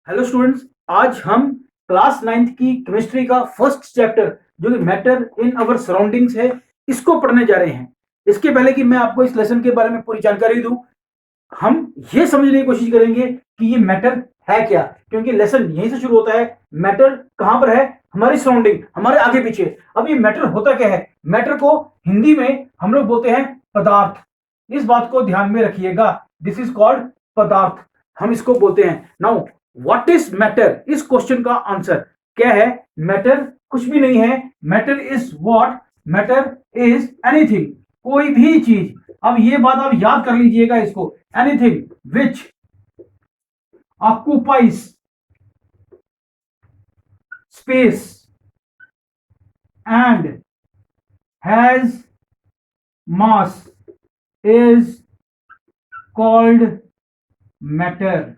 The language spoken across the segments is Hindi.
हेलो स्टूडेंट्स, आज हम क्लास 9th की केमिस्ट्री का फर्स्ट चैप्टर जो कि मैटर इन अवर सराउंडिंग्स है, इसको पढ़ने जा रहे हैं। इसके पहले कि मैं आपको इस लेसन के बारे में पूरी जानकारी दूं, हम ये समझने की कोशिश करेंगे कि ये मैटर है क्या, क्योंकि लेसन यहीं से शुरू होता है। मैटर कहां पर है? हमारी सराउंडिंग, हमारे आगे पीछे। अब ये मैटर होता क्या है? मैटर को हिंदी में हम लोग बोलते हैं पदार्थ। इस बात को ध्यान में रखिएगा, दिस इज कॉल्ड पदार्थ, हम इसको बोलते हैं। Now what is matter? इस क्वेश्चन का आंसर क्या है? मैटर कुछ भी नहीं है। Matter is what? Matter is anything, कोई भी चीज। अब ये बात आप याद कर लीजिएगा इसको, anything which occupies space and has mass is called matter.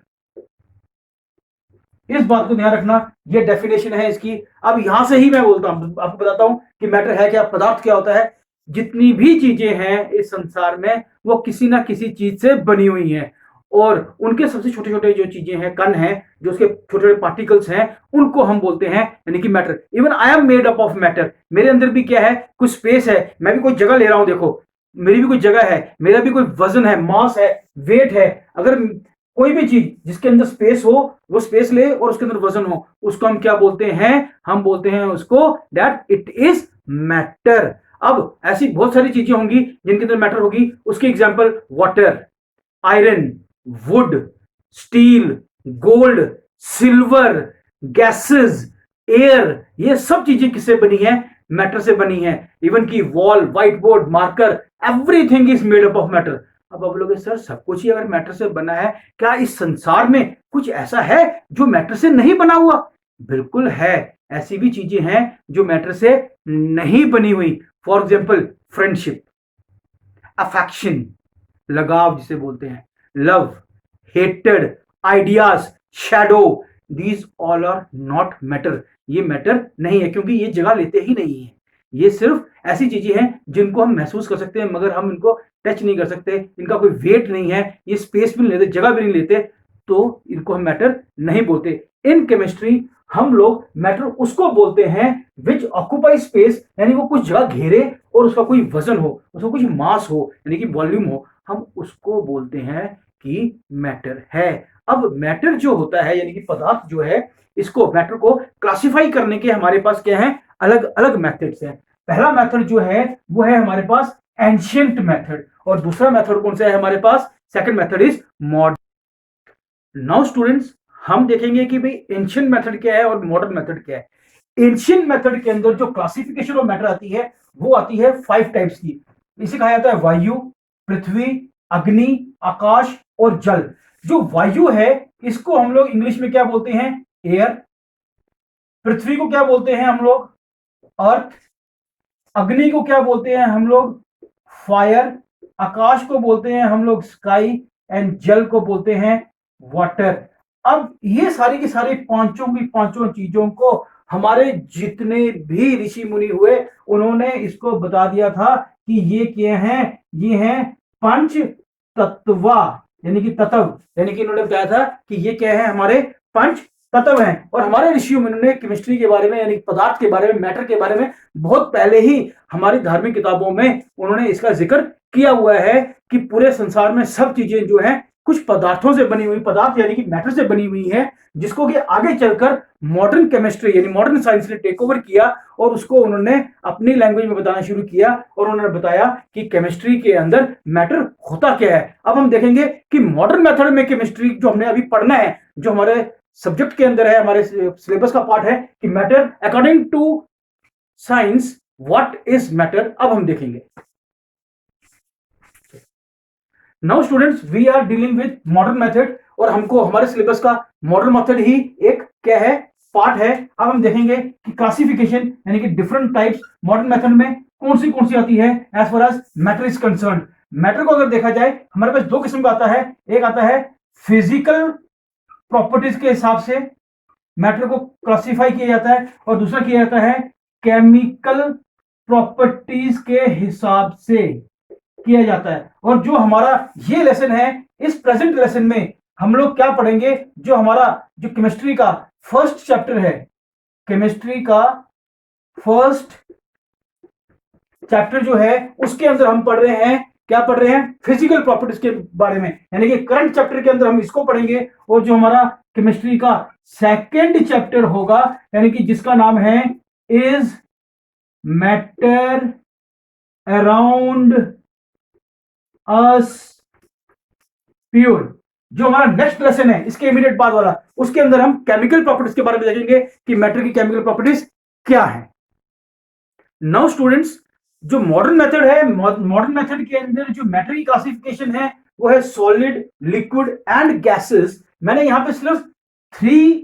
इस बात को ध्यान रखना, ये डेफिनेशन है इसकी। अब यहां से ही मैं बोलता हूं, आपको बताता हूं कि मैटर है क्या, पदार्थ क्या होता है। जितनी भी चीजें हैं इस संसार में, वो किसी ना किसी चीज से बनी हुई हैं, और उनके सबसे छोटे छोटे जो चीजें हैं, कण हैं, जो उसके छोटे छोटे पार्टिकल्स हैं, उनको हम बोलते हैं यानी कि matter. Even I am made up of matter. मेरे अंदर भी क्या है? कुछ स्पेस है, मैं भी कोई जगह ले रहा हूं। देखो, मेरी भी कोई जगह है, मेरा भी कोई वजन है, मास है, वेट है। अगर कोई भी चीज जिसके अंदर स्पेस हो, वो स्पेस ले और उसके अंदर वजन हो, उसको हम क्या बोलते हैं? हम बोलते हैं उसको दैट इट इज मैटर। अब ऐसी बहुत सारी चीजें होंगी जिनके अंदर मैटर होगी। उसकी example water, iron, would, steel, gold, silver, gases, air, ये सब चीजें किससे बनी है? मैटर से बनी है। इवन की wall, white board, marker, everything is made up of matter. अब आप बोलोगे सर, सब कुछ ही अगर मैटर से बना है, क्या इस संसार में कुछ ऐसा है जो मैटर से नहीं बना हुआ? बिल्कुल है, ऐसी भी चीजें हैं जो मैटर से नहीं बनी हुई। फॉर एग्जाम्पल फ्रेंडशिप, अफेक्शन, लगाव जिसे बोलते हैं, love, hated, ideas, shadow, these all are not matter. ये मैटर नहीं है, क्योंकि ये जगह लेते ही नहीं है। ये सिर्फ ऐसी चीजें हैं जिनको हम महसूस कर सकते हैं, मगर हम इनको टच नहीं कर सकते। इनका कोई वेट नहीं है, ये स्पेस भी नहीं लेते, जगह भी नहीं लेते, तो इनको हम मैटर नहीं बोलते। इन केमिस्ट्री हम लोग मैटर उसको बोलते हैं विच ऑक्यूपाई स्पेस, यानी वो कुछ जगह घेरे और उसका कोई वजन हो, उसका कुछ मास हो, यानी कि वॉल्यूम हो, हम उसको बोलते हैं कि मैटर है। अब मैटर जो होता है यानी कि पदार्थ जो है, इसको मैटर को क्लासिफाई करने के हमारे पास क्या है? अलग अलग मेथड्स हैं। पहला मेथड जो है वो है हमारे पास एंशियंट मेथड, और दूसरा मेथड कौन सा है हमारे पास? Second method is modern. Now students, हम देखेंगे कि भाई एंशियंट मेथड क्या है और मॉडर्न मेथड क्या है। एंशियंट मेथड के अंदर जो क्लासिफिकेशन ऑफ मैटर आती है, वो आती है 5 टाइप्स की। इसे कहा जाता है वायु, पृथ्वी, अग्नि, आकाश और जल। जो वायु है, इसको हम लोग इंग्लिश में क्या बोलते हैं? एयर। पृथ्वी को क्या बोलते हैं हम लोग? अर्थ। अग्नि को क्या बोलते हैं हम लोग? फायर। आकाश को बोलते हैं हम लोग स्काई, एंड जल को बोलते हैं वाटर। अब ये सारी की सारी पांचों की पांचों चीजों को हमारे जितने भी ऋषि मुनि हुए, उन्होंने इसको बता दिया था कि ये क्या है? ये हैं पंच तत्वा, यानी कि तत्व, यानी कि इन्होंने बताया था कि ये क्या है? हमारे पंच तत्व हैं। और हमारे ऋषियों ने केमिस्ट्री के बारे में, यानी पदार्थ के बारे में, मैटर के बारे में बहुत पहले ही हमारी धार्मिक किताबों में उन्होंने इसका जिक्र किया हुआ है कि पूरे संसार में सब चीजें जो है कुछ पदार्थों से बनी हुई, पदार्थ यानी कि मैटर से बनी हुई है, जिसको कि आगे चलकर मॉडर्न केमिस्ट्री यानी मॉडर्न साइंस ने टेक ओवर किया और उसको उन्होंने अपनी लैंग्वेज में बताना शुरू किया, और उन्होंने बताया कि केमिस्ट्री के अंदर मैटर होता क्या है। अब हम देखेंगे कि मॉडर्न मेथड में केमिस्ट्री जो हमने अभी पढ़ना है, जो हमारे सब्जेक्ट के अंदर है, हमारे सिलेबस का पार्ट है कि matter according to science, what is matter. अब हम देखेंगे। Now students, we are dealing with modern method, और हमको हमारे सिलेबस का मॉडर्न मेथड ही एक क्या है? पार्ट है। अब हम देखेंगे कि क्लासिफिकेशन यानी कि डिफरेंट टाइप्स मॉडर्न मेथड में कौन सी आती है as far as matter is concern. Matter को अगर देखा जाए, हमारे पास दो किस्म का आता है। एक आता है फिजिकल प्रॉपर्टीज के हिसाब से मैटर को क्लासिफाई किया जाता है, और दूसरा किया जाता है केमिकल प्रॉपर्टीज के हिसाब से किया जाता है। और जो हमारा ये लेसन है, इस प्रेजेंट लेसन में हम लोग क्या पढ़ेंगे, जो हमारा जो केमिस्ट्री का फर्स्ट चैप्टर है, केमिस्ट्री का फर्स्ट चैप्टर जो है उसके अंदर हम पढ़ रहे हैं, क्या पढ़ रहे हैं, फिजिकल प्रॉपर्टीज के बारे में, यानी कि करंट चैप्टर के अंदर हम इसको पढ़ेंगे। और जो हमारा केमिस्ट्री का सेकंड चैप्टर होगा, यानी कि जिसका नाम है is matter around us pure, जो हमारा नेक्स्ट लेसन है इसके इमीडिएट बाद वाला, उसके अंदर हम केमिकल प्रॉपर्टीज के बारे में देखेंगे कि मैटर की केमिकल प्रॉपर्टीज क्या है। नाउ स्टूडेंट्स, जो मॉडर्न मेथड है, मॉडर्न मेथड के अंदर जो मैटर की क्लासिफिकेशन है वो है सॉलिड, लिक्विड एंड गैसेस। मैंने यहां पे सिर्फ 3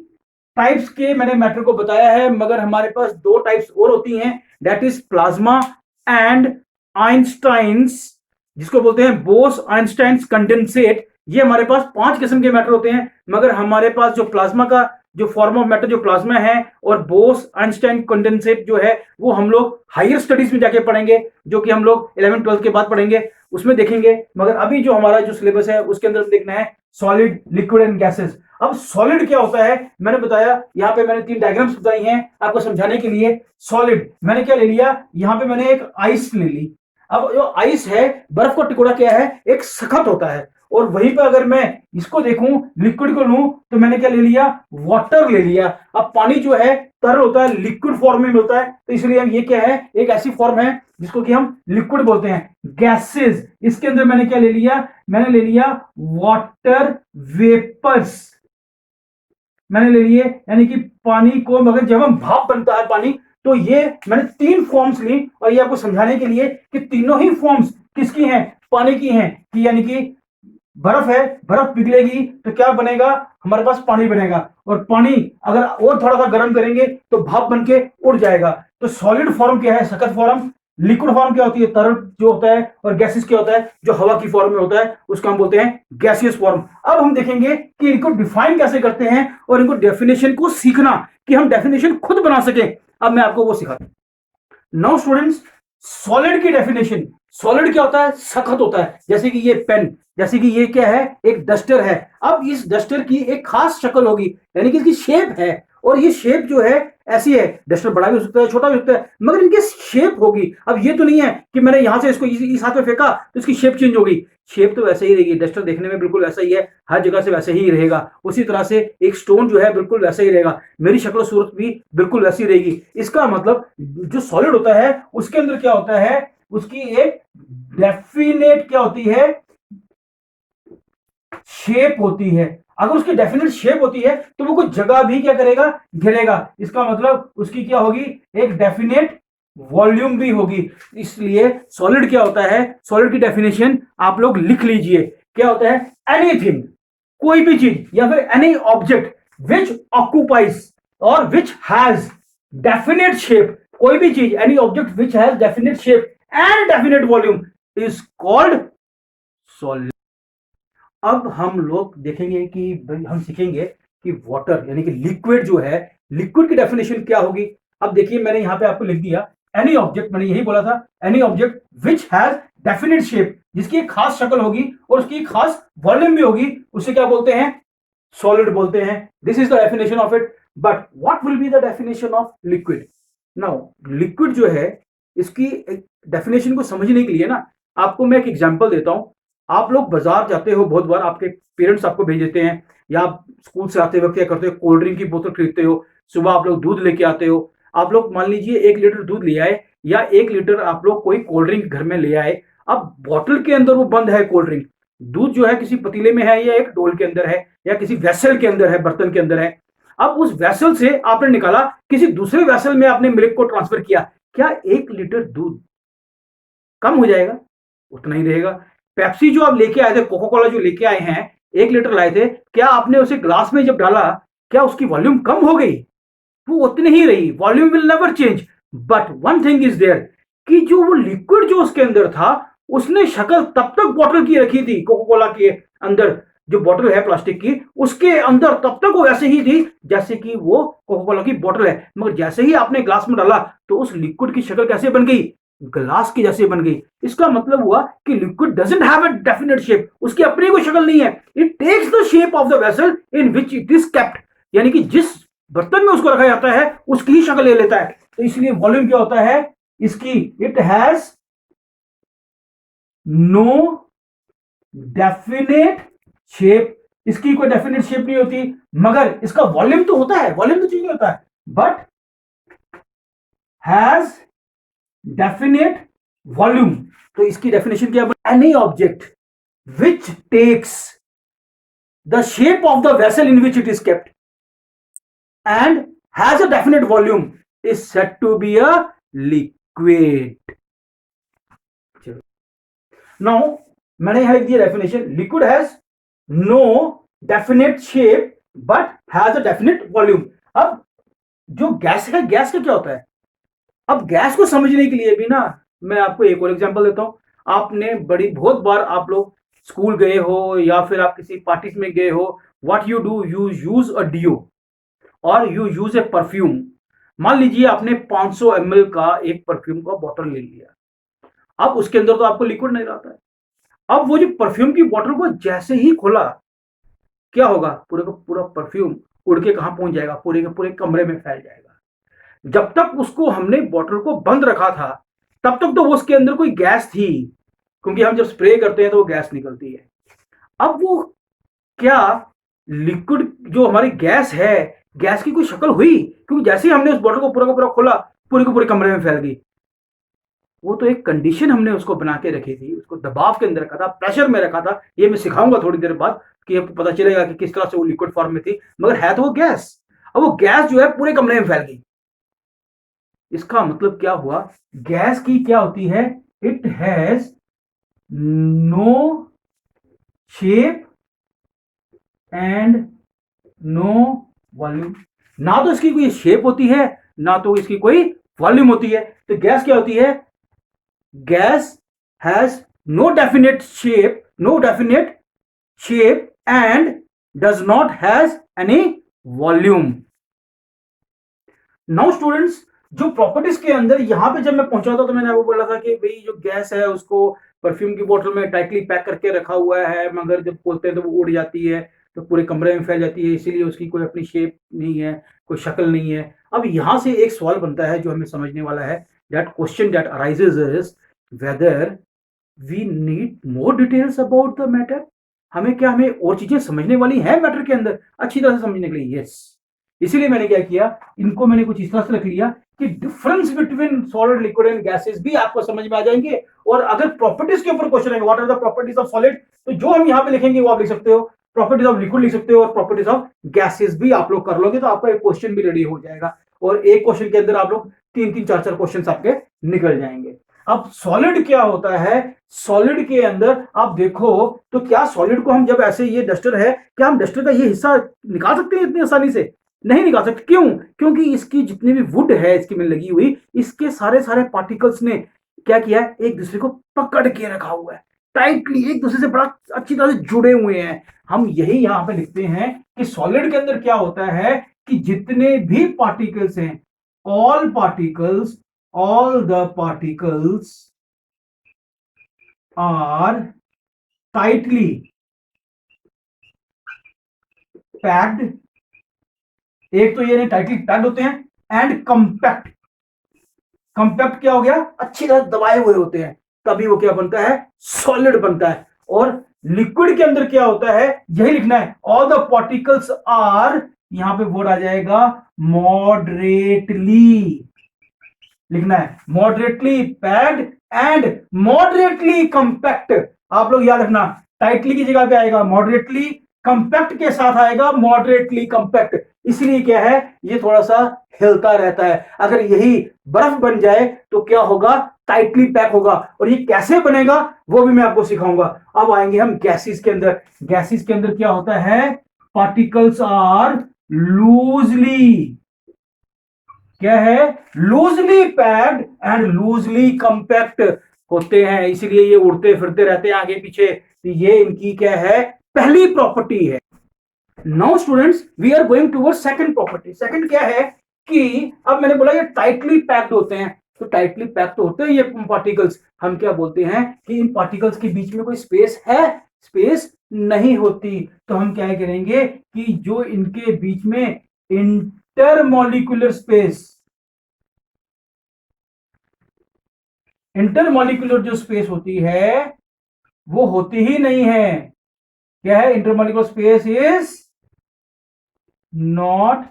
टाइप्स के मैंने मैटर को बताया है, मगर हमारे पास 2 टाइप्स और होती हैं, that is plasma and Einstein's, जिसको बोलते हैं बोस आइंस्टाइन्स कंडेंसेट। ये हमारे पास 5 किस्म के मैटर होते हैं, मगर हमारे पास जो प्लाज्मा का जो फॉर्म ऑफ मैटर जो प्लाज्मा है और बोस आइंस्टाइन कंडेंसेट जो है वो हम लोग हायर स्टडीज में जाके पढ़ेंगे, जो कि हम लोग 11th 12th के बाद पढ़ेंगे, उसमें देखेंगे। मगर अभी जो हमारा जो सिलेबस है उसके अंदर देखना है सॉलिड, लिक्विड एंड गैसेस। अब सॉलिड क्या होता है, मैंने बताया, यहाँ पे मैंने 3 डायग्राम्स बताई हैं आपको समझाने के लिए। सॉलिड मैंने क्या ले लिया, यहाँ पे मैंने एक आइस ले ली। अब जो आइस है, बर्फ का टुकड़ा क्या है, एक सख्त होता है, और वहीं पर अगर मैं इसको देखूं, लिक्विड को लूं, तो मैंने क्या ले लिया, वाटर ले लिया। अब पानी जो है तरल होता है, लिक्विड फॉर्म में मिलता है, तो इसलिए हम ये क्या है, एक ऐसी फॉर्म है जिसको कि हम लिक्विड बोलते हैं। गैसेस, इसके अंदर मैंने क्या ले लिया, मैंने ले लिया वाटर वेपर्स, मैंने ले लिए, यानी कि पानी को, मगर जब हम भाप बनता है पानी, तो ये मैंने 3 फॉर्म्स ली, और ये आपको समझाने के लिए कि तीनों ही फॉर्म्स किसकी हैं, पानी की हैं। कि यानी कि बर्फ है, बर्फ पिघलेगी तो क्या बनेगा, हमारे पास पानी बनेगा, और पानी अगर और थोड़ा सा गर्म करेंगे तो भाप बन के उड़ जाएगा। तो सॉलिड फॉर्म क्या है, सख्त फॉर्म। लिक्विड फॉर्म क्या होती है, तरल जो होता है। और गैसेस क्या होता है, जो हवा की फॉर्म में होता है, उसको हम बोलते हैं गैसियस फॉर्म। अब हम देखेंगे कि इनको डिफाइन कैसे करते हैं, और इनको डेफिनेशन को सीखना, कि हम डेफिनेशन खुद बना सके। अब मैं आपको वो सिखाता हूं। नाउ स्टूडेंट्स, सॉलिड की डेफिनेशन, सॉलिड क्या होता है, सख्त होता है। जैसे कि ये पेन, जैसे कि ये क्या है, एक डस्टर है। अब इस डस्टर की एक खास शक्ल होगी, यानी कि इसकी शेप है, और ये शेप जो है ऐसी है, डस्टर बड़ा भी हो सकता है, छोटा भी हो सकता है, मगर इनकी शेप होगी। अब ये तो नहीं है कि मैंने यहां से इसको इस हाथ में फेंका तो इसकी शेप चेंज होगी, शेप तो वैसे ही रहेगी। डस्टर देखने में बिल्कुल वैसा ही है, हर जगह से वैसे ही रहेगा। उसी तरह से एक स्टोन जो है बिल्कुल वैसा ही रहेगा, मेरी शक्ल सूरत भी बिल्कुल वैसी रहेगी। इसका मतलब जो सॉलिड होता है उसके अंदर क्या होता है, उसकी एक डेफिनेट क्या होती है, शेप होती है। अगर उसकी डेफिनेट शेप होती है तो वो कुछ जगह भी क्या करेगा, घेरेगा। इसका मतलब उसकी क्या होगी, एक डेफिनेट वॉल्यूम भी होगी। इसलिए सॉलिड क्या होता है, सॉलिड की डेफिनेशन आप लोग लिख लीजिए। क्या होता है, एनीथिंग, कोई भी चीज, या फिर एनी ऑब्जेक्ट विच ऑक्यूपाइज और विच हैज डेफिनेट शेप, कोई भी चीज, any object which has definite shape and definite volume is called solid. अब हम लोग देखेंगे कि हम सीखेंगे कि वाटर यानी कि लिक्विड जो है, लिक्विड की डेफिनेशन क्या होगी। अब देखिए, मैंने यहां पे आपको लिख दिया, एनी ऑब्जेक्ट, मैंने यही बोला था, any object which has definite shape, जिसकी एक खास शक्ल होगी और उसकी खास वॉल्यूम भी होगी, उसे क्या बोलते हैं, सॉलिड बोलते हैं। This is the definition of it. But what will be the definition of liquid. Now liquid जो है, इसकी डेफिनेशन को समझने के लिए ना, आपको मैं एक एग्जांपल देता हूं। आप लोग बाजार जाते हो, बहुत बार आपके पेरेंट्स आपको भेज देते हैं, या आप स्कूल से आते वक्त क्या करते हो, कोल्ड ड्रिंक की बोतल खरीदते हो, सुबह आप लोग दूध लेके आते हो। आप लोग मान लीजिए 1 लीटर दूध ले आए, या 1 लीटर आप लोग कोई कोल्ड ड्रिंक घर में ले आए। अब बॉटल के अंदर वो बंद है कोल्ड ड्रिंक, दूध जो है किसी पतीले में है, या एक डोल के अंदर है, या किसी वेसल के अंदर है, बर्तन के अंदर है। अब उस वेसल से आपने निकाला, किसी दूसरे वेसल में आपने मिल्क को ट्रांसफर किया, क्या 1 लीटर दूध कम हो जाएगा? उतना ही रहेगा। पेप्सी जो आप लेके आए थे, कोका कोला जो लेके आए हैं, 1 लीटर लाए थे, क्या आपने उसे ग्लास में जब डाला, क्या उसकी वॉल्यूम कम हो गई? वो उतनी ही रही, volume will never change. But one thing is there, कि जो वो लिक्विड जो उसके अंदर था, उसने शक्ल तब तक बॉटल की रखी थी, कोका कोला के अंदर जो बॉटल है प्लास्टिक की, उसके अंदर तब तक वो वैसे ही थी जैसे कि वो कोका कोला की बॉटल है। मगर जैसे ही आपने ग्लास में डाला, तो उस लिक्विड की शक्ल कैसे बन गई, ग्लास की जैसे बन गई। इसका मतलब हुआ कि liquid doesn't have a definite shape, उसकी अपनी कोई शक्ल नहीं है। It takes the shape of the vessel in which it is kept, यानी कि जिस बर्तन में उसको रखा जाता है उसकी ही शक्ल ले लेता है। तो इसलिए वॉल्यूम क्या होता है इसकी, it has no definite shape, इसकी कोई डेफिनेट शेप नहीं होती, मगर इसका वॉल्यूम तो होता है, वॉल्यूम तो चीज नहीं होता है, बट हैज डेफिनेट वॉल्यूम। तो इसकी डेफिनेशन क्या है, any object which takes the shape of the vessel in which it is kept and has a definite volume is said to be a liquid. Now मैंने यहां लिख दिया definition, liquid has no definite shape but has a definite volume. अब जो गैस है, गैस का क्या होता है, अब गैस को समझने के लिए भी ना मैं आपको एक और एग्जांपल देता हूं। आपने बहुत बार आप लोग स्कूल गए हो या फिर आप किसी पार्टी में गए हो, what you do, you use a deo और यू यूज ए परफ्यूम। मान लीजिए आपने 500 ml का एक परफ्यूम का बॉटल ले लिया, अब उसके अंदर तो आपको लिक्विड नहीं रहता है। अब वो जो परफ्यूम की बॉटल को जैसे ही खोला, क्या होगा, पूरे का पूरा परफ्यूम उड़ के कहां पहुंच जाएगा, पूरे के पूरे कमरे में फैल जाएगा। जब तक उसको हमने बॉटल को बंद रखा था तब तक तो वो उसके अंदर कोई गैस थी, क्योंकि हम जब स्प्रे करते हैं तो वो गैस निकलती है। अब वो क्या लिक्विड जो हमारी गैस है, गैस की कोई शक्ल हुई, क्योंकि जैसे ही हमने उस बॉटल को पूरा का पूरा खोला पूरे के पूरे कमरे में फैल गई। वो तो एक कंडीशन हमने उसको बना के रखी थी, उसको दबाव के अंदर रखा था, प्रेशर में रखा था। ये मैं सिखाऊंगा थोड़ी देर बाद कि आपको पता चलेगा कि किस तरह से वो लिक्विड फॉर्म में थी, मगर है तो वो गैस। अब वो गैस जो है पूरे कमरे में फैल गई। इसका मतलब क्या हुआ, गैस की क्या होती है, it has no shape and no volume. ना तो इसकी कोई शेप होती है ना तो इसकी कोई वॉल्यूम होती है। तो गैस क्या होती है, gas has no definite shape, no definite shape and does not has any volume. Now students, जो प्रॉपर्टीज के अंदर यहां पे जब मैं पहुंचा था तो मैंने आपको बोला था कि भाई जो गैस है उसको परफ्यूम की बोतल में टाइटली पैक करके रखा हुआ है, मगर जब खोलते हैं तो वो उड़ जाती है, तो पूरे कमरे में फैल जाती है, इसीलिए उसकी कोई अपनी शेप नहीं है, कोई शक्ल नहीं है। अब यहां से एक सवाल बनता है जो हमें समझने वाला है, that question that arises is whether we need more details about the matter. हमें और चीजें समझने वाली है मैटर के अंदर अच्छी तरह से समझने के लिए। यस, इसीलिए मैंने क्या किया, इनको मैंने कुछ इस तरह से रख लिया कि difference between solid, liquid and gases भी आपको समझ में आ जाएंगे। और अगर प्रॉपर्टीज के ऊपर क्वेश्चन है, what are the properties of solid, तो जो हम यहां पे लिखेंगे वो आप लिख सकते हो, प्रॉपर्टीज ऑफ लिक्विड लिख सकते हो, और प्रॉपर्टीज ऑफ गैसेस भी आप लोग कर लोगे, तो आपका एक क्वेश्चन भी रेडी हो जाएगा। और एक क्वेश्चन के अंदर आप लोग 3-3, 4-4 क्वेश्चन आपके निकल जाएंगे। अब सॉलिड क्या होता है, सॉलिड के अंदर आप देखो तो क्या सॉलिड को हम जब ऐसे, ये डस्टर है, क्या हम डस्टर का ये हिस्सा निकाल सकते हैं इतनी आसानी से? नहीं निकाल सकते। क्यों? क्योंकि इसकी जितनी भी वुड है इसकी में लगी हुई, इसके सारे सारे पार्टिकल्स ने क्या किया है, एक दूसरे को पकड़ के रखा हुआ है, टाइटली एक दूसरे से बड़ा अच्छी तरह से जुड़े हुए हैं। हम यही यहां पे लिखते हैं कि सॉलिड के अंदर क्या होता है कि जितने भी पार्टिकल्स हैं, all particles, all the particles are tightly packed, एक तो ये नहीं टाइटली पैक्ड होते हैं, एंड कंपैक्ट। कंपैक्ट क्या हो गया, अच्छी तरह दबाए हुए होते हैं, तभी वो क्या बनता है, सॉलिड बनता है। और लिक्विड के अंदर क्या होता है, यही लिखना है, ऑल द पार्टिकल्स आर, यहां पे वर्ड आ जाएगा मॉडरेटली, लिखना है moderately packed and moderately compact. आप लोग याद रखना, टाइटली की जगह पे आएगा मॉडरेटली, कंपैक्ट के साथ आएगा मॉडरेटली कंपैक्ट। इसलिए क्या है, ये थोड़ा सा हिलता रहता है। अगर यही बर्फ बन जाए तो क्या होगा, टाइटली पैक होगा। और ये कैसे बनेगा वो भी मैं आपको सिखाऊंगा। अब आएंगे हम गैसेस के अंदर। गैसेस के अंदर क्या होता है, पार्टिकल्स आर लूजली, क्या है, loosely packed and loosely compact होते हैं, इसलिए ये उड़ते फिरते रहते हैं आगे पीछे। तो ये इनकी क्या है, पहली प्रॉपर्टी है। Now students, we are going towards second property. Second क्या है कि अब मैंने बोला ये टाइटली पैक्ड होते हैं, तो टाइटली पैक तो होते हैं ये पार्टिकल्स। हम क्या बोलते हैं कि इन पार्टिकल्स के बीच में कोई स्पेस है? स्पेस नहीं होती। तो हम क्या करेंगे कि जो इनके बीच में इंटरमॉलिक्यूलर स्पेस, इंटरमॉलिक्यूलर जो स्पेस होती है वो होती ही नहीं है। क्या है? Intermolecular space is not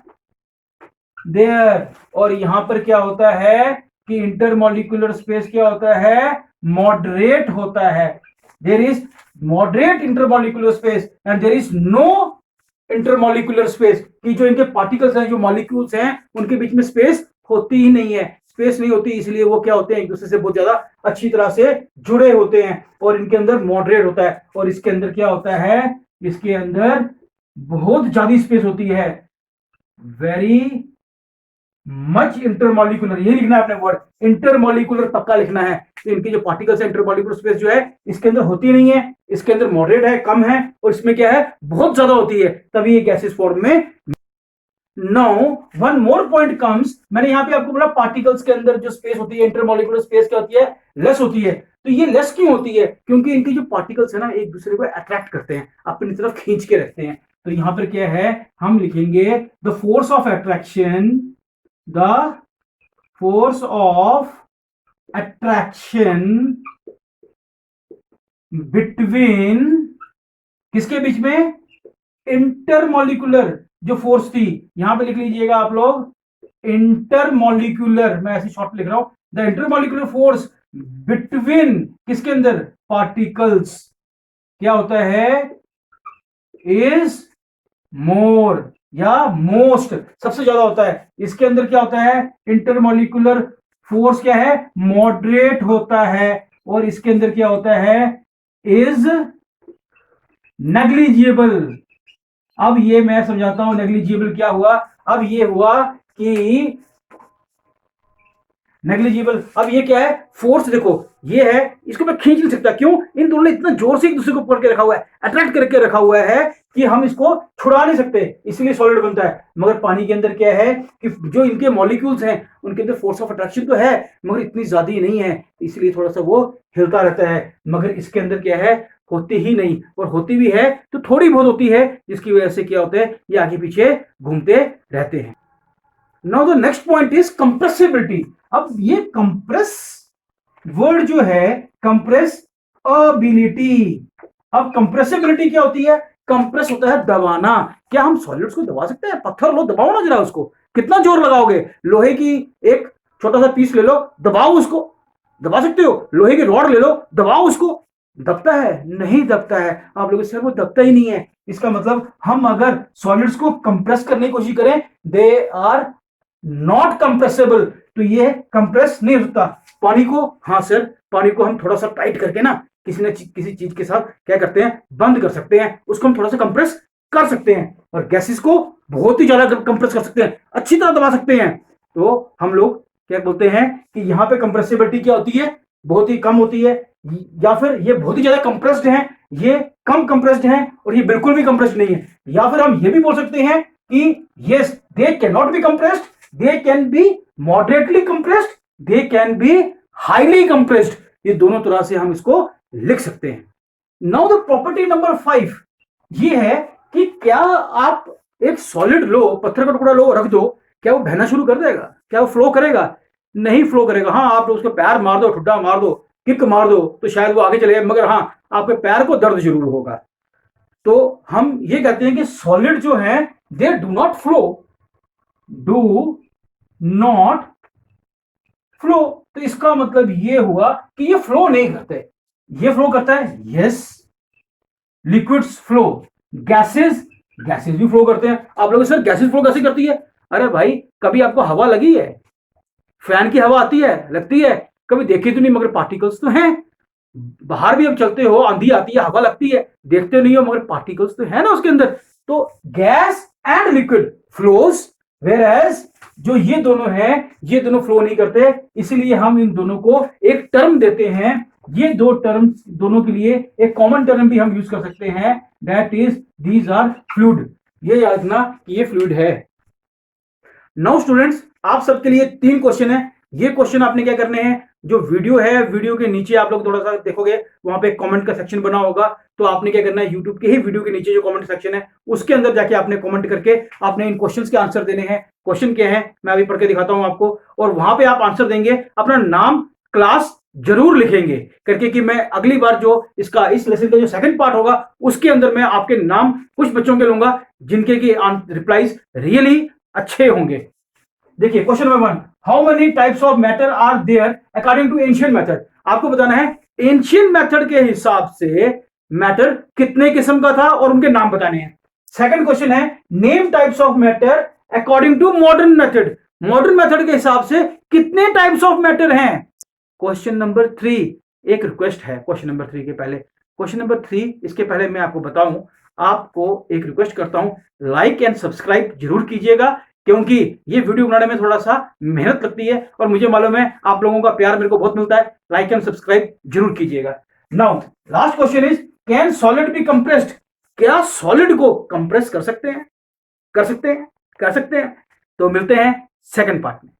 there. और यहां पर क्या होता है कि इंटरमॉलिक्यूलर स्पेस क्या होता है? मॉडरेट होता है। There is moderate intermolecular space and there is no intermolecular space, कि जो इनके पार्टिकल्स हैं, जो मॉलिक्यूल्स हैं, उनके बीच में स्पेस होती ही नहीं है। स्पेस नहीं होती, इसलिए वो क्या होते हैं? एक दूसरे से बहुत ज्यादा अच्छी तरह से जुड़े होते हैं और इनके अंदर मॉडरेट होता है। और इसके अंदर क्या होता है? इसके अंदर बहुत ज्यादा स्पेस होती है, वेरी मच इंटरमॉलिक्यूलर। ये लिखना है अपने वर्ड, इंटरमॉलिक्यूलर पक्का लिखना है। तो इनकी जो पार्टिकल्स है, इंटरमॉलिक्यूलर स्पेस जो है इसके अंदर होती नहीं है, इसके अंदर मॉडरेट है, कम है, और इसमें क्या है? बहुत ज्यादा होती है, तभी ये गैसेस फॉर्म में। Now one more point comes, मैंने यहां पे आपको बोला पार्टिकल्स के अंदर जो स्पेस होती है, इंटरमॉलिक्यूलर स्पेस क्या होती है? लेस होती है। तो ये लेस क्यों होती है? क्योंकि इनके जो पार्टिकल्स है ना, एक दूसरे को अट्रैक्ट करते हैं, अपनी तरफ खींच के रखते हैं। तो यहां पर क्या है? हम लिखेंगे the force of attraction, the force of attraction between, किसके बीच में? इंटरमॉलिक्यूलर जो फोर्स थी, यहां पे लिख लीजिएगा आप लोग इंटरमॉलिक्यूलर, मैं ऐसे शॉर्ट लिख रहा हूं, द इंटरमॉलिक्यूलर फोर्स बिटवीन, किसके अंदर? पार्टिकल्स, क्या होता है? इज मोर या मोस्ट, सबसे ज्यादा होता है। इसके अंदर क्या होता है? इंटरमॉलिक्यूलर फोर्स क्या है? मॉडरेट होता है। और इसके अंदर क्या होता है? Is negligible. अब ये मैं समझाता हूं नेग्लिजिबल क्या हुआ। अब ये हुआ कि नेग्लिजिबल, अब ये क्या है? फोर्स देखो, ये है, इसको मैं खींच नहीं सकता। क्यों? इन दोनों ने इतना जोर से एक दूसरे को पकड़ के रखा हुआ है, अट्रैक्ट करके रखा हुआ है कि हम इसको छुड़ा नहीं सकते, इसलिए सॉलिड बनता है। मगर पानी के अंदर क्या है कि जो इनके मॉलिक्यूल्स हैं उनके अंदर फोर्स ऑफ अट्रैक्शन तो है, मगर इतनी ज्यादा नहीं है, इसलिए थोड़ा सा वो हिलता रहता है। मगर इसके अंदर क्या है? होती ही नहीं, और होती भी है तो थोड़ी बहुत होती है, जिसकी वजह से क्या होता है? ये आगे पीछे घूमते रहते हैं। Now the next point is compressibility. अब ये कंप्रेस वर्ड जो है, कंप्रेस एबिलिटी। अब कंप्रेसिबिलिटी क्या होती है? कंप्रेस होता है दबाना। क्या हम सॉलिड्स को दबा सकते हैं? पत्थर लो, दबाओ ना जरा उसको, कितना जोर लगाओगे? लोहे की एक छोटा सा पीस ले लो, दबाओ उसको, दबा सकते हो? लोहे की रॉड ले लो, दबाओ उसको, दबता है? नहीं दबता है। आप लोग सर वो दबता ही नहीं है। इसका मतलब हम अगर सॉलिड्स को कंप्रेस करने की कोशिश करें, दे आर नॉट कंप्रेसेबल, तो ये कंप्रेस नहीं होता। पानी को, हाँ सर, पानी को हम थोड़ा सा टाइट करके ना किसी चीज के साथ क्या करते हैं? बंद कर सकते हैं, उसको हम थोड़ा सा कंप्रेस कर सकते हैं। और गैसेस को बहुत ही ज्यादा कंप्रेस कर सकते हैं, अच्छी तरह दबा सकते हैं। तो हम लोग क्या बोलते हैं कि यहाँ पे कंप्रेसिबिलिटी क्या होती है? बहुत ही कम होती है, या फिर ये बहुत ही ज्यादा कंप्रेस्ड है, ये कम कंप्रेस्ड है, और ये बिल्कुल भी कंप्रेस्ड नहीं है। या फिर हम ये भी बोल सकते हैं कि yes, they can not be compressed, they can be moderately compressed, they can be highly compressed। ये दोनों तरह से हम इसको लिख सकते हैं। नाउ द प्रॉपर्टी नंबर 5 ये है कि क्या आप एक सॉलिड लो, पत्थर का टुकड़ा लो, रख दो, क्या वो बहना शुरू कर देगा? क्या वो फ्लो करेगा? नहीं फ्लो करेगा। हाँ, आप उसको पैर मार दो, ठुड्डा मार दो, किक मार दो, तो शायद वो आगे चले, मगर हाँ, आपके पैर को दर्द जरूर होगा। तो हम ये कहते हैं कि सॉलिड जो है they do not flow, do not flow. तो इसका मतलब ये हुआ कि ये फ्लो नहीं करते। ये फ्लो करता है, यस, लिक्विड्स फ्लो, गैसेस भी फ्लो करते हैं। आप लोग सर गैसेस फ्लो कैसे करती है? अरे भाई, कभी आपको हवा लगी है? फैन की हवा आती है, लगती है? कभी देखी तो नहीं, मगर पार्टिकल्स तो हैं। बाहर भी अब चलते हो, आंधी आती है, हवा लगती है, देखते नहीं हो, मगर पार्टिकल्स तो है ना उसके अंदर। तो gas and liquid flows, whereas जो ये दोनों हैं, ये दोनों फ्लो नहीं करते। इसलिए हम इन दोनों को एक टर्म देते हैं। ये दो टर्म दोनों के लिए एक कॉमन टर्म भी हम यूज कर सकते हैं, that is these are fluid. ये याद रखना कि ये फ्लूइड है। नाउ स्टूडेंट्स, आप सबके लिए 3 क्वेश्चन है। ये क्वेश्चन आपने क्या करने हैं, जो वीडियो है वीडियो के नीचे आप लोग थोड़ा सा देखोगे, वहां पे कमेंट का सेक्शन बना होगा, तो आपने क्या करना है, यूट्यूब के ही वीडियो के नीचे जो कमेंट सेक्शन है उसके अंदर जाके आपने कमेंट करके आपने इन क्वेश्चंस के आंसर देने हैं। क्वेश्चन क्या है मैं अभी पढ़ के दिखाता हूं आपको, और वहां पे आप आंसर देंगे, अपना नाम क्लास जरूर लिखेंगे करके कि मैं अगली बार जो इसका इस लेसन का जो सेकंड पार्ट होगा उसके अंदर मैं आपके नाम कुछ बच्चों के लूंगा जिनके की रिप्लाईज रियली अच्छे होंगे। देखिए question number 1, how many types of matter are there according to ancient method. आपको बताना है एंशिएंट मेथड के हिसाब से मैटर कितने किस्म का था और उनके नाम बताने हैं। सेकंड क्वेश्चन है name types of matter according to modern method. Modern method के हिसाब से कितने टाइप्स ऑफ मैटर हैं। क्वेश्चन नंबर 3, एक रिक्वेस्ट है क्वेश्चन नंबर 3 के पहले, क्वेश्चन नंबर 3 इसके पहले मैं आपको बताऊं, आपको एक रिक्वेस्ट करता हूं, लाइक एंड सब्सक्राइब जरूर कीजिएगा, क्योंकि ये वीडियो बनाने में थोड़ा सा मेहनत लगती है और मुझे मालूम है आप लोगों का प्यार मेरे को बहुत मिलता है। लाइक एंड सब्सक्राइब जरूर कीजिएगा। Now last question is, can solid B compressed. क्या सॉलिड को कंप्रेस कर सकते हैं, कर सकते हैं, कर सकते हैं। तो मिलते हैं सेकंड पार्ट में।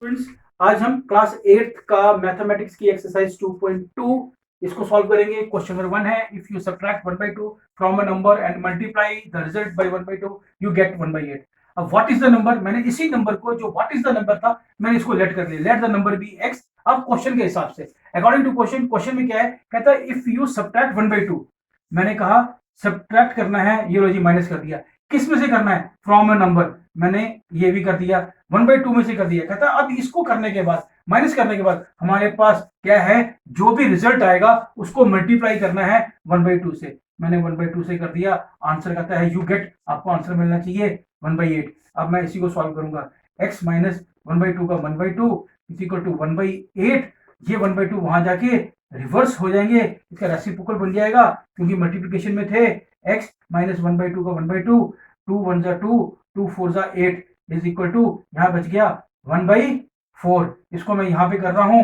फ्रेंड्स आज हम क्लास 8 का मैथमेटिक्स की एक्सरसाइज 2.2 इसको सॉल्व करेंगे। क्वेश्चन नंबर 1 है, if you subtract 1/2 from a number and multiply the result by 1/2 you get 1/8। अब व्हाट इज द नंबर, मैंने इसी नंबर को जो व्हाट इज द नंबर था मैंने इसको लेट कर लिया, let the number be x. अब क्वेश्चन के हिसाब से अकॉर्डिंग टू क्वेश्चन, क्वेश्चन में क्या है, कहता है इफ यू सबट्रैक्ट 1/2, मैंने कहा सबट्रैक्ट करना है, ये लो जी माइनस कर दिया, किस में से करना है, फ्रॉम अ नंबर, मैंने ये भी कर दिया, 1/2 में से कर दिया। कहता है अब इसको करने के बाद, माइनस करने के बाद हमारे पास क्या है, जो भी रिजल्ट आएगा उसको मल्टीप्लाई करना है 1/2 से। मैंने 1/2 से कर दिया, आंसर कहता है यू गेट, आपको आंसर मिलना चाहिए 1/8। अब मैं इसी को सॉल्व करूंगा, x माइनस 1/2 का 1/2 इज इक्वल टू 1/8। ये 1/2 वहां जाके रिवर्स हो जाएंगे, इसका रेसिप्रोकल बन जाएगा क्योंकि मल्टीप्लिकेशन में थे। x माइनस 1/2 का 1/2, 2 1 जा 2, 2 4 जा 8 इज इक्वल टू, यहां बच गया 1/4। इसको मैं यहां पे कर रहा हूं।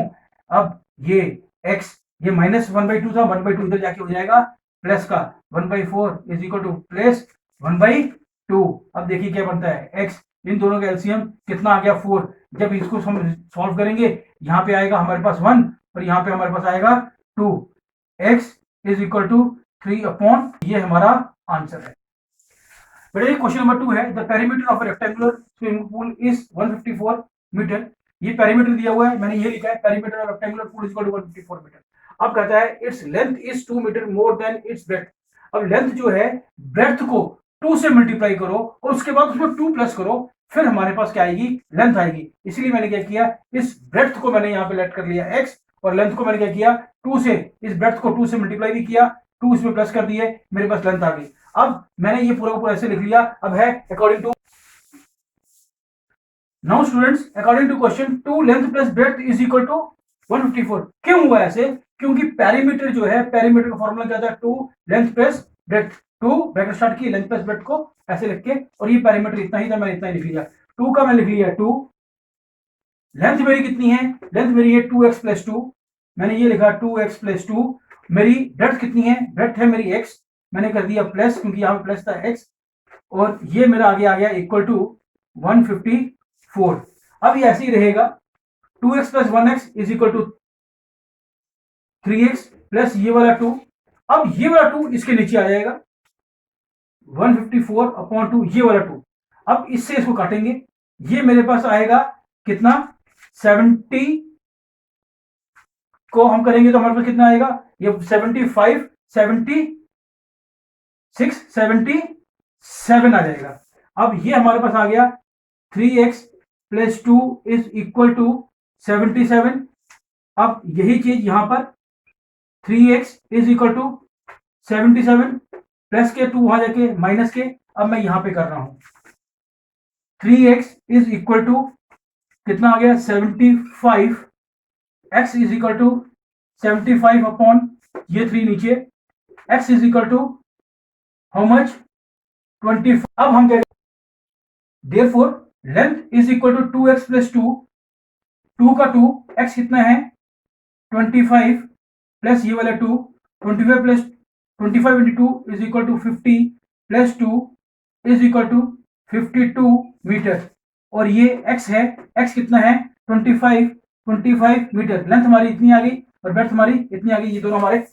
अब ये x, ये माइनस 1/2 था, 1/2 इधर जाके हो जाएगा प्लस का 1/4 इज इक्वल टू प्लस 1/2। अब देखिए क्या बनता है, x, इन दोनों का एलसीएम कितना आ गया 4। जब इसको हम सॉल्व करेंगे यहाँ पे आएगा हमारे पास 1 और यहाँ पे हमारे पास आएगा 2। x is equal to 3 upon, ये हमारा आंसर है। बेटा क्वेश्चन नंबर 2 है, the perimeter of rectangular swimming pool is 154 metre. ये पेरीमीटर दिया हुआ है, मैंने ये लिखा है perimeter of rectangular pool is equal to 154 metre. अब कहता है its length is 2 metre more than its breadth. अब लेंथ जो है ब्रेड्थ को 2 से मल्टीप्लाई करो और उसके बाद उसमें 2 प्लस करो, फिर हमारे पास क्या आएगी, लेंथ आएगी। इसलिए मैंने क्या किया, इस ब्रेड्थ को मैंने यहाँ पे लेट कर लिया x और लेंथ को मैंने क्या किया 2 से, इस ब्रेड्थ को 2 से मल्टीप्लाई भी किया, 2 इसमें प्लस कर दिए, मेरे पास लेंथ आ गई। अब मैंने ये पूरा पूरा ऐसे लिख लिया। अब है according to, now students according to question 2 length plus breadth is equal to 154। क्यों हुआ ऐसे, क्योंकि पेरीमीटर जो है, पेरीमीटर का फॉर्मूला क्या था, 2 length plus breadth, 2 bracket start की, लेंथ प्लस ब्रेड्थ को ऐसे लिख के, और ये पेरीमीटर इतना ही था, मैंने इतना ही लिख लिया। 2 का मैं लिख लिया 2, लेंथ मेरी कितनी है, लेंथ मेरी है 2x प्लस 2, मैंने ये लिखा 2x प्लस 2। मेरी ब्रेड्थ कितनी है, ब्रेड्थ है मेरी x, मैंने कर दिया प्लस क्योंकि यहाँ पे प्लस था x, और ये मेरा आगे आ गया इक्वल टू 154। अब ये ऐसे ही रहेगा, 2x plus 1x is equal to 3x plus ये वाला 2। अब ये वाला 2 इसके नीचे आ जाएगा, 154 अपॉन 2, ये वाला 2। अब इससे इसको काटेंगे, ये मेरे पास आएगा कितना, 70 को हम करेंगे तो हमारे पास कितना आएगा, ये 75, 76, 77 आ जाएगा। अब ये हमारे पास आ गया 3x plus 2 is equal to 77। अब यही चीज यहां पर 3x is equal to 77 plus के 2 वहां जाके माइनस के, अब मैं यहां पे कर रहा हूं 3x इज इक्वल टू कितना आ गया 75, x is equal to 75 upon ये 3 नीचे, x is equal to how much 25। अब हम कह therefore length is equal to 2x plus 2, 2 का 2, x कितना है 25 प्लस ये वाला 2, 25 plus 25 into 2 is equal to 50 plus 2 is equal to 52 metre. और ये x है, x कितना है 25 25 मीटर। लेंथ हमारी इतनी आ गई और ब्रेड्थ हमारी इतनी आ गई। ये दोनों हमारे।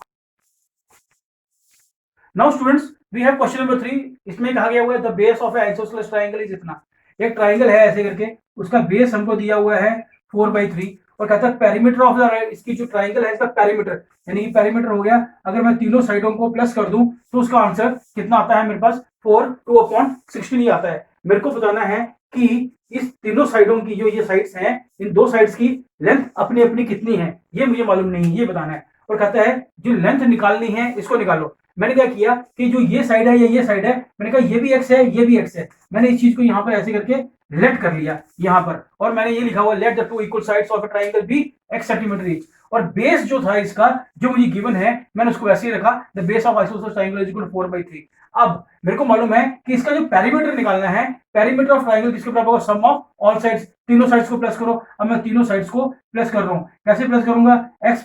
Now students we have question number 3। इसमें कहा गया हुआ है the base of isosceles triangle is इतना। एक ट्रायंगल है ऐसे करके, उसका बेस हमको दिया हुआ है 4/3 और कहता है पेरीमीटर ऑफ द, इसकी जो ट्रायंगल है इसका पेरीमीटर, यानी कि पेरीमीटर हो गया, अगर मैं तीनों साइडों को प्लस कर दूं तो उसका आंसर कितना आता है मेरे पास 4/2/16 ही आता है। मेरे को बताना है कि इस तीनों साइडों की जो ये साइड्स हैं, इन दो साइड्स की लेंथ अपनी अपनी कितनी है, ये मुझे मालूम नहीं है, ये बताना है। और कहता है जो लेंथ निकालनी है इसको निकालो। मैंने क्या किया कि जो ये साइड है या ये साइड है, मैंने कहा ये भी एक्स है ये भी एक्स है, मैंने इस चीज को यहाँ पर ऐसे करके लेट कर लिया यहाँ पर, और मैंने ये लिखा हुआ let the two equal sides of a triangle be x centimetre each. और बेस जो था इसका जो मुझे गिवन है मैंने उसको वैसे ही रखा, the base of isosceles triangle is equal to 4/3। अब मेरे को मालूम है कि इसका जो पेरीमीटर निकालना है, पेरीमीटर ऑफ ट्रायंगल किसके बराबर होगा, सम ऑफ ऑल साइड्स, तीनों साइड्स को प्लस करो। अब मैं तीनों साइड्स को प्लस कर रहा हूं, कैसे प्लस करूंगा, x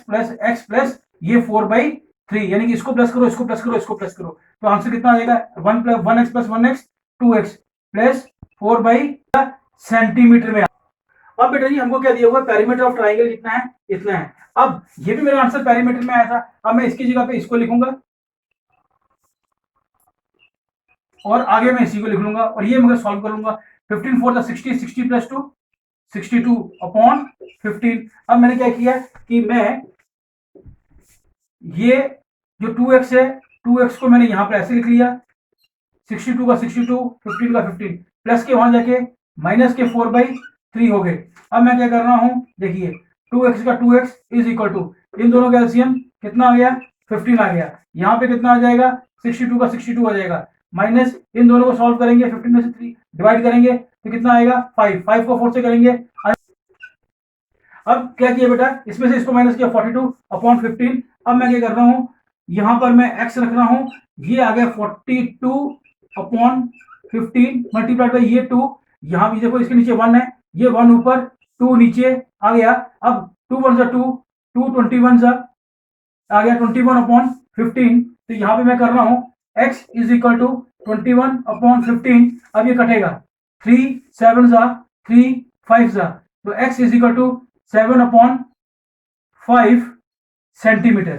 प्लस ये 4/3, यानी कि इसको प्लस करो इसको प्लस करो इसको प्लस करो, तो आंसर कितना आ जाएगा 1x plus 1x 2x plus 4 centimetre में। अब बेटा जी हमको क्या दिया हुआ है, पेरीमीटर ऑफ ट्रायंगल कितना है, इतना है। अब ये भी मेरा आंसर पेरीमीटर में आया था, अब मैं इसकी जगह पे इसको लिखूंगा और आगे मैं इसी को लिख लूंगा, और ये मैं सॉल्व करूंगा। 15 4 60, 60 प्लस 2 62/15। अब मैंने क्या किया कि मैं ये जो 2x है 2x को मैंने यहां पर ऐसे लिख लिया, 62 का 62, 15 का 15, प्लस के वहां जाके माइनस के 4/3 हो गए। अब मैं क्या कर रहा हूं, देखिए 2x का 2x इज इक्वल टू, इन दोनों का एलसीएम कितना आ गया 15 आ गया, यहाँ पे कितना आ जाएगा 62 का 62 आ जाएगा, माइनस इन दोनों को सॉल्व करेंगे 15 में से 3 डिवाइड करेंगे तो कितना आएगा 5, 5 को 4 से करेंगे। अब क्या किया बेटा, इसमें से इसको माइनस किया 42/15। अब मैं क्या कर रहा हूं, यहां पर मैं x रख रहा हूं, ये आ गया 42/15 मल्टीप्लाइड बाई ये 2, यहां भी देखो इसके नीचे 1 है, ये 1 ऊपर 2 नीचे आ गया। अब 2 1 2 2 21 आ गया 21/15, तो यहां पे मैं कर रहा हूं x इज इक्वल टू 21/15। अब ये कटेगा 3 7 3 5 तो x is equal to 7/5 centimetre.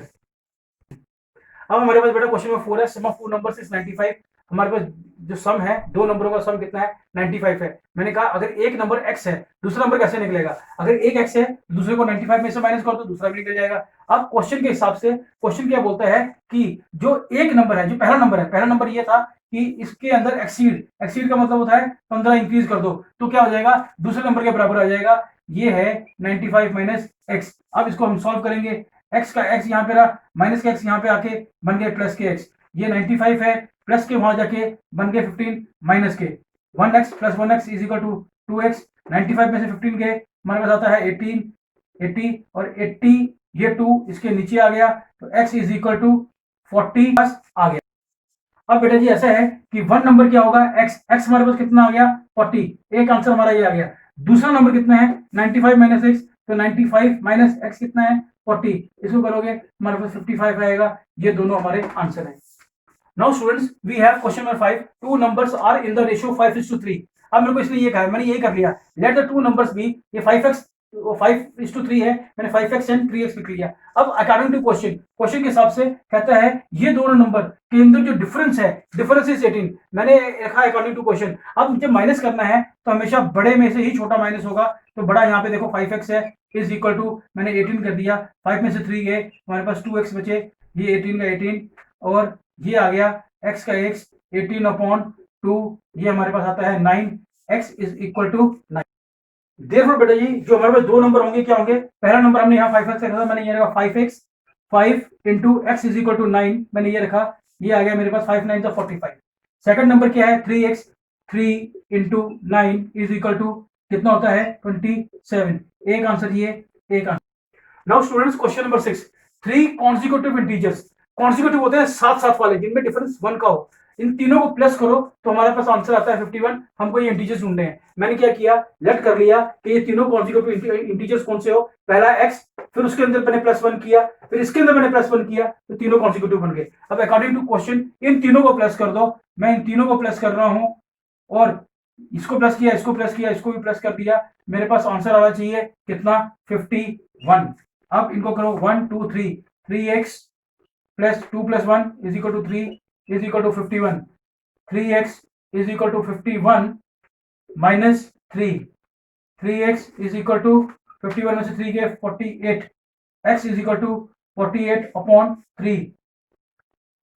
अब हमारे पास बेटा क्वेश्चन नंबर 4 है, sum of two numbers is 95। हमारे पास जो सम है दो नंबरों का सम कितना है 95 है। मैंने कहा अगर एक नंबर x है दूसरा नंबर कैसे निकलेगा, अगर एक x है दूसरे को 95 में से माइनस कर दो दूसरा भी निकल जाएगा। अब क्वेश्चन के हिसाब से क्वेश्चन क्या बोलता है कि जो एक नंबर है, जो पहला नंबर है, पहला नंबर ये था कि इसके अंदर एक्सीड का मतलब होता है 15 इंक्रीज कर दो तो क्या हो जाएगा दूसरे नंबर के बराबर आ जाएगा, ये है 95 माइनस x। अब इसको हम सॉल्व करेंगे, x का x यहाँ पे रहा, माइनस का x यहाँ पे आके बन गए प्लस के x, ये 95 है प्लस के वहां जाके बन गए 15 माइनस के 1x plus 1x is equal to 2x। 95 में से 15 के हमारे पास आता है 18, 80 और 80 ये 2 इसके नीचे आ गया तो x is equal to 40 plus आ गया। अब बेटा जी ऐसा है कि वन नंबर क्या होगा x हमारे पास कितना आ गया 40, एक आंसर हमारा ये आ गया। दूसरा नंबर कितना है 95 माइनस x, तो 95 माइनस x कितना है 40, इसको करोगे हमारे पास 55 आएगा। ये दोनों हमारे आंसर हैं। Now students we have question number 5, two numbers are in the ratio 5:3। अब मेरे को इसलिए ये कहा मैंने यही कर लिया, let the two numbers be, ये 5:3 है, मैंने 5x एंड 3x लिख लिया। अब अकॉर्डिंग टू क्वेश्चन के हिसाब से कहता है ये दोनों नंबर के अंदर जो डिफरेंस है, डिफरेंस इज 18, मैंने रखा अकॉर्डिंग टू क्वेश्चन। अब जब माइनस करना है तो हमेशा बड़े में से ही छोटा माइनस होगा, तो बड़ा यहाँ पे देखो 5x है इज इक्वल टू मैंने 18 कर दिया, 5 में से 3 गए हमारे पास 2x बचे, ये 18 का 18 और ये आ गया x का x 18/2, ये हमारे पास आता है 9, x is equal to 9। Therefore बेटा जी जो हमारे पास दो नंबर होंगे क्या होंगे, पहला नंबर हमने यहाँ 5x रखा था, मैंने ये रखा 5x, 5 into x is equal to 9, मैंने ये रखा, ये आ गया मेरे पास 5 9 45। सेकंड नंबर क्या है 3x, 3 into 9 is equal to कितना होता है 27, एक आंसर ये एक answer. Now students question number 6, 3 consecutive integers, consecutive होते हैं साथ साथ वाले जिनमें डिफरेंस 1 का हो, इन तीनों को प्लस करो तो हमारे पास आंसर आता है 51। हमको ये इंटीजर्स ढूंढने हैं, मैंने क्या किया लेट कर लिया कि ये तीनों कॉन्सिक्यूटिव इंटीजर्स कौन से हो, पहला x, फिर उसके अंदर मैंने +1 किया, फिर इसके अंदर मैंने +1 किया, तो तीनों कॉन्सिक्यूटिव बन गए। अब अकॉर्डिंग टू क्वेश्चन इन तीनों को प्लस कर दो, मैं इन तीनों को प्लस कर रहा हूं और इसको प्लस किया, इसको प्लस किया, इसको भी प्लस कर दिया, मेरे पास आंसर आना चाहिए कितना 51। अब इनको करो 1 2 3, 3x plus 2 plus 1 is equal to 3 is equal to 51, 3x is equal to 51 minus 3, 3x is equal to 51 में से 3 के 48, x is equal to 48 upon 3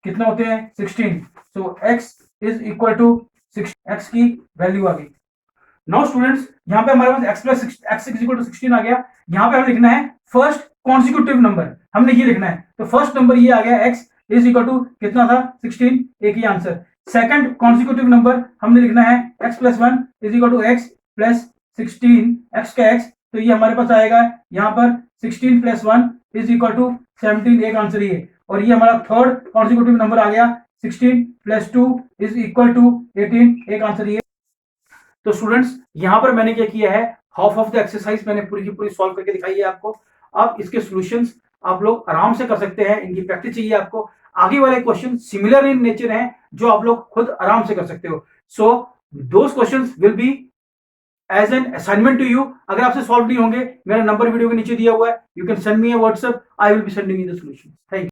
कितने होते हैं 16। So x is equal to 6, x की वैल्यू आ गई। नाउ स्टूडेंट्स यहाँ पे हमारे पास x plus x is equal to 16 आ गया। यहाँ पे हमें लिखना है फर्स्ट कॉन्सिक्यूटिव नंबर, हमने ये लिखना है। तो फर्स्ट नंबर ये आ गया x इज इक्वल टू कितना था 16, एक ही आंसर। सेकंड कॉन्सिक्यूटिव नंबर हमने लिखना है x plus 1 is equal to x plus 16, x का x, तो ये हमारे पास आएगा यहाँ पर 16 प्लस 1 इज इक्वल टू 17, एक आंसर ये। और ये हमारा थर्ड कॉन्सिक्यूटिव नंबर आ गया 16 प्लस 2 इज इक्वल टू 18, एक आंसर ये। तो स्टूडेंट्स यहाँ पर मैंने क्या किया है, हाफ ऑफ द एक्सरसाइज मैंने पूरी की पूरी सॉल्व करके दिखाई है आपको। अब इसके सॉल्यूशंस आप लोग आराम से कर सकते हैं, इनकी प्रैक्टिस चाहिए आपको। आगे वाले क्वेश्चन सिमिलर इन नेचर हैं जो आप लोग खुद आराम से कर सकते हो। So those questions will be as an assignment to you. अगर आपसे सॉल्व नहीं होंगे, मेरा नंबर वीडियो के नीचे दिया हुआ है, you can send me a WhatsApp, I will be sending you the solutions. Thank you.